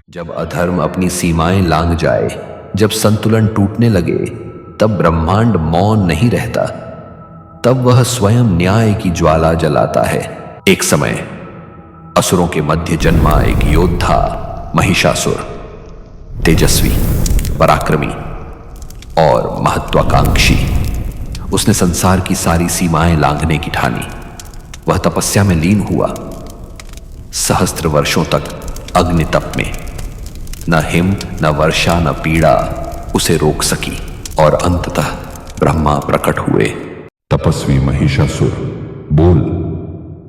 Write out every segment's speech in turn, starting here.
जब अधर्म अपनी सीमाएं लांघ जाए, जब संतुलन टूटने लगे, तब ब्रह्मांड मौन नहीं रहता। तब वह स्वयं न्याय की ज्वाला जलाता है। एक समय असुरों के मध्य जन्मा एक योद्धा महिषासुर, तेजस्वी, पराक्रमी और महत्वाकांक्षी। उसने संसार की सारी सीमाएं लांघने की ठानी। वह तपस्या में लीन हुआ, सहस्त्र वर्षों तक अग्नि तप में। न हिम, न वर्षा, न पीड़ा उसे रोक सकी और अंततः ब्रह्मा प्रकट हुए। तपस्वी महिषासुर, बोल,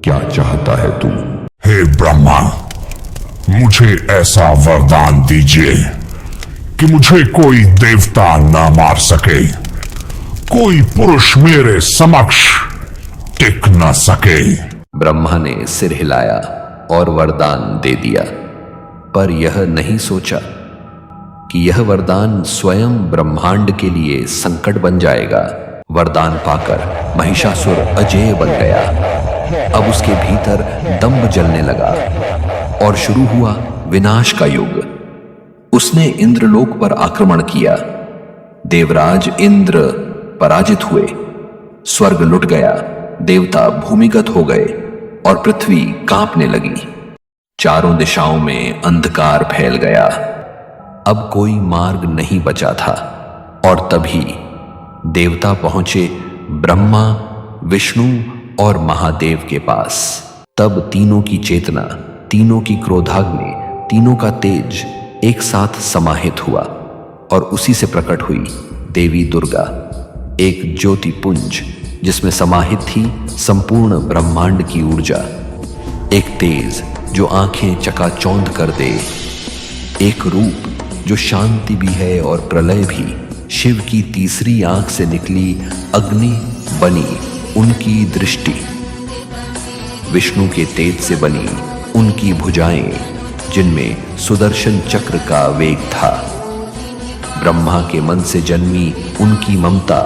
क्या चाहता है तू? हे ब्रह्मा, मुझे ऐसा वरदान दीजिए कि मुझे कोई देवता न मार सके, कोई पुरुष मेरे समक्ष टिक न सके। ब्रह्मा ने सिर हिलाया और वरदान दे दिया, पर यह नहीं सोचा कि यह वरदान स्वयं ब्रह्मांड के लिए संकट बन जाएगा। वरदान पाकर महिषासुर अजेय बन गया। अब उसके भीतर दंभ जलने लगा और शुरू हुआ विनाश का युग। उसने इंद्रलोक पर आक्रमण किया। देवराज इंद्र पराजित हुए, स्वर्ग लुट गया, देवता भूमिगत हो गए और पृथ्वी कांपने लगी। चारों दिशाओं में अंधकार फैल गया। अब कोई मार्ग नहीं बचा था और तभी देवता पहुंचे ब्रह्मा, विष्णु और महादेव के पास। तब तीनों की चेतना, तीनों की क्रोधाग्नि, तीनों का तेज एक साथ समाहित हुआ और उसी से प्रकट हुई देवी दुर्गा, एक ज्योति पुंज जिसमें समाहित थी संपूर्ण ब्रह्मांड की ऊर्जा। एक तेज जो आंखें चकाचौंध कर दे, एक रूप जो शांति भी है और प्रलय भी। शिव की तीसरी आंख से निकली अग्नि बनी उनकी दृष्टि, विष्णु के तेज से बनी उनकी भुजाएं जिनमें सुदर्शन चक्र का वेग था। ब्रह्मा के मन से जन्मी उनकी ममता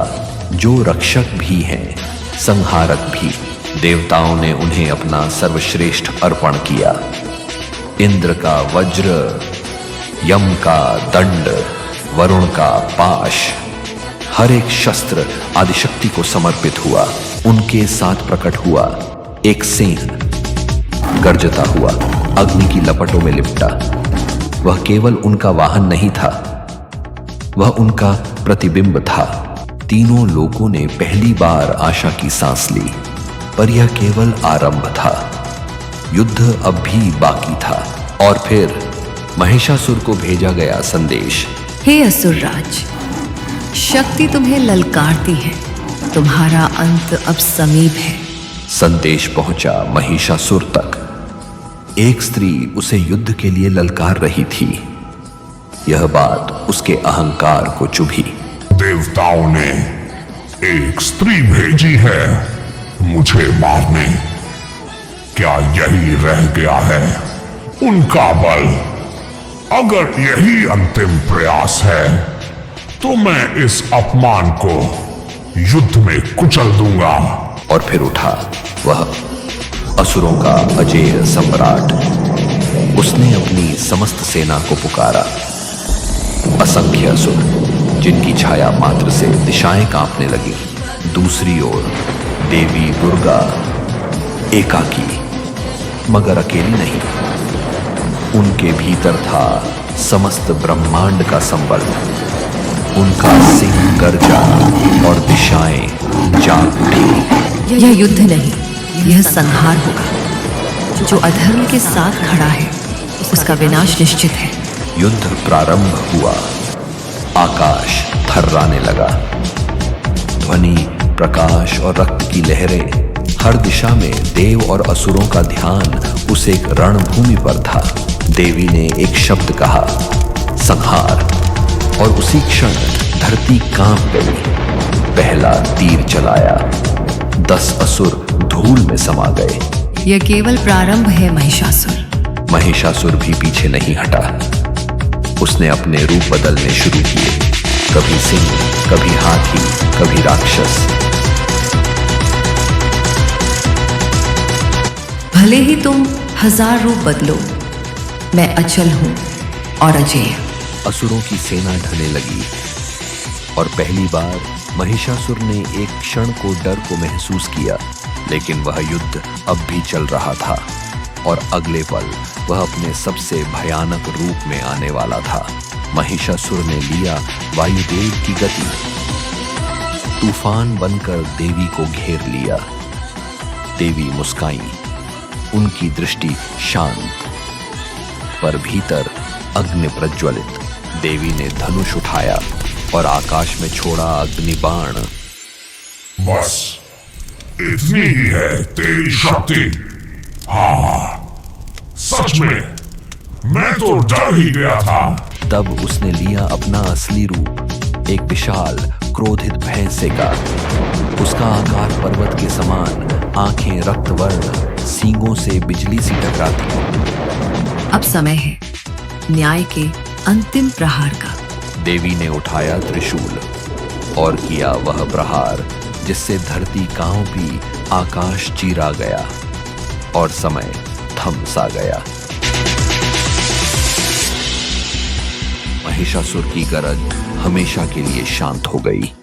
जो रक्षक भी हैं, संहारक भी। देवताओं ने उन्हें अपना सर्वश्रेष्ठ अर्पण किया। इंद्र का वज्र, यम का दंड, वरुण का पाश, हर एक शस्त्र आदिशक्ति को समर्पित हुआ। उनके साथ प्रकट हुआ एक सिंह, गर्जता हुआ अग्नि की लपटों में लिपटा। वह केवल उनका वाहन नहीं था, वह उनका प्रतिबिंब था। तीनों लोगों ने पहली बार आशा की सांस ली, पर यह केवल आरंभ था। युद्ध अब भी बाकी था। और फिर महिषासुर को भेजा गया संदेश। हे असुरराज, शक्ति तुम्हें ललकारती है, तुम्हारा अंत अब समीप है। संदेश पहुंचा महिषासुर तक। एक स्त्री उसे युद्ध के लिए ललकार रही थी। यह बात उसके अहंकार को चुभी। देवताओं ने एक स्त्री भेजी है मुझे मारने। क्या यही रह गया है उनका बल? अगर यही अंतिम प्रयास है तो मैं इस अपमान को युद्ध में कुचल दूंगा। और फिर उठा वह असुरों का अजेय सम्राट। उसने अपनी समस्त सेना को पुकारा। असंख्य असुर जिनकी छाया मात्र से दिशाएं कांपने लगी। दूसरी ओर देवी दुर्गा एकाकी, मगर अकेली नहीं। उनके भीतर था समस्त ब्रह्मांड का संबल। उनका सिंह गर्जा और दिशाएं जाग उठी। यह युद्ध नहीं, यह संहार होगा। जो अधर्म के साथ खड़ा है उसका विनाश निश्चित है। युद्ध प्रारंभ हुआ। आकाश थर्राने लगा। ध्वनि, प्रकाश और रक्त की लहरें, हर दिशा में देव और असुरों का ध्यान उस एक रणभूमि पर था। देवी ने एक शब्द कहा, संहार, और उसी क्षण धरती कांप गई। पहला तीर चलाया, 10 असुर धूल में समा गए। यह केवल प्रारंभ है महिषासुर। महिषासुर भी पीछे नहीं हटा। उसने अपने रूप बदलने शुरू किए, कभी सिंह, कभी हाथी, कभी राक्षस। भले ही तुम 1000 रूप बदलो, मैं अचल हूं, और अजेय। असुरों की सेना ढलने लगी और पहली बार महिषासुर ने एक क्षण को डर को महसूस किया, लेकिन वह युद्ध अब भी चल रहा था और अगले पल वह अपने सबसे भयानक रूप में आने वाला था। महिषासुर ने लिया वायुदेव की गति, तूफान बनकर देवी को घेर लिया। देवी मुस्काई, उनकी दृष्टि शांत पर भीतर अग्नि प्रज्वलित। देवी ने धनुष उठाया और आकाश में छोड़ा अग्नि बाण। बस इतनी ही है तेरी शक्ति? हाँ, सच में मैं तो डर ही गया था। तब उसने लिया अपना असली रूप, एक विशाल क्रोधित भैंसे का। उसका आकार पर्वत के समान, आंखें रक्तवर्ण, सींगों से बिजली सी टकराती। अब समय है न्याय के अंतिम प्रहार का। देवी ने उठाया त्रिशूल और किया वह प्रहार जिससे धरती कांपी, आकाश चीरा गया और समय थम सा गया। महिषासुर की गरज हमेशा के लिए शांत हो गई।